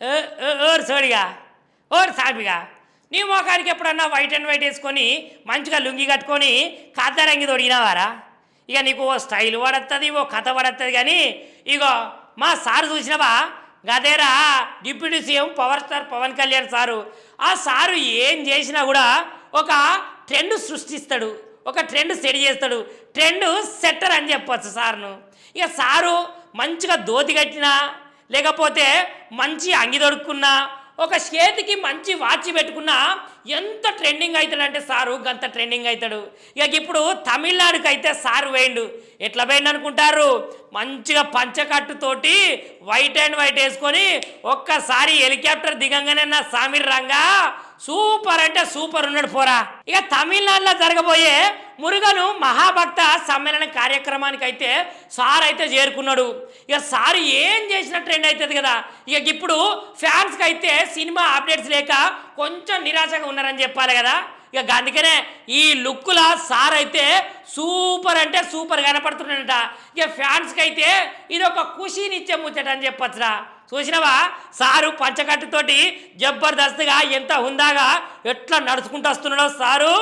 ఓరు సోడిగా ఓరు సాపిగా నీ మోకానికి ఎప్పుడన్నా white and white వేసుకొని మంచిగా లుంగి కట్టుకొని కాతారంగి తొడిగినావారా? ఇక నీకు ఓ స్టైల్ పడుతుంది, ఓ కథ పడుతుంది. కానీ ఇగో మా సారు చూసినావా? గదేరా deputy CM power star Pavan Kalyan sir. ఆ సారు ఏం చేసినా కూడా ఒక ట్రెండ్ సృష్టిస్తాడు, ఒక ట్రెండ్ సెట్ చేస్తాడు. ట్రెండ్ సెట్టర్ అని చెప్పచ్చు సార్ను. ఇక సారు మంచిగా దోతి కట్టినా లేకపోతే మంచి అంగి దొరుకున్నా ఒక చేతికి మంచి వాచ్ పెట్టుకున్నా ఎంత ట్రెండింగ్ అవుతాడంటే సారు గంత ట్రెండింగ్ అవుతాడు. ఇక ఇప్పుడు తమిళనాడుకి అయితే సారు వేయండు. ఎట్లా వేయండి అనుకుంటారు? మంచిగా పంచకట్టుతోటి వైట్ అండ్ వైట్ వేసుకొని ఒక్కసారి హెలికాప్టర్ దిగంగానే నా సామిర్ రంగా సూపర్ అంటే సూపర్ ఉన్నాడు పోరా. ఇక తమిళనాడులో జరగబోయే మురుగను మహాభక్త సమ్మేళన కార్యక్రమానికి అయితే సార్ అయితే చేరుకున్నాడు. ఇక సార్ ఏం చేసిన ట్రెండ్ అవుతుంది కదా. ఇక ఇప్పుడు ఫ్యాన్స్కి అయితే సినిమా అప్డేట్స్ లేక కొంచెం నిరాశగా ఉన్నారని చెప్పాలి కదా. ఇక అందుకనే ఈ లుక్లా సార్ అయితే సూపర్ అంటే సూపర్ కనపడుతున్నాడట. ఇక ఫ్యాన్స్కి అయితే ఇది ఒక ఖుషీనిచ్చే ముచ్చట అని చెప్పచ్చురా. చూసినావా సారు పంచకట్టుతోటి జబర్దస్త్గా ఎంత హుందాగా ఎట్లా నడుచుకుంటూ వస్తున్నాడో సారు.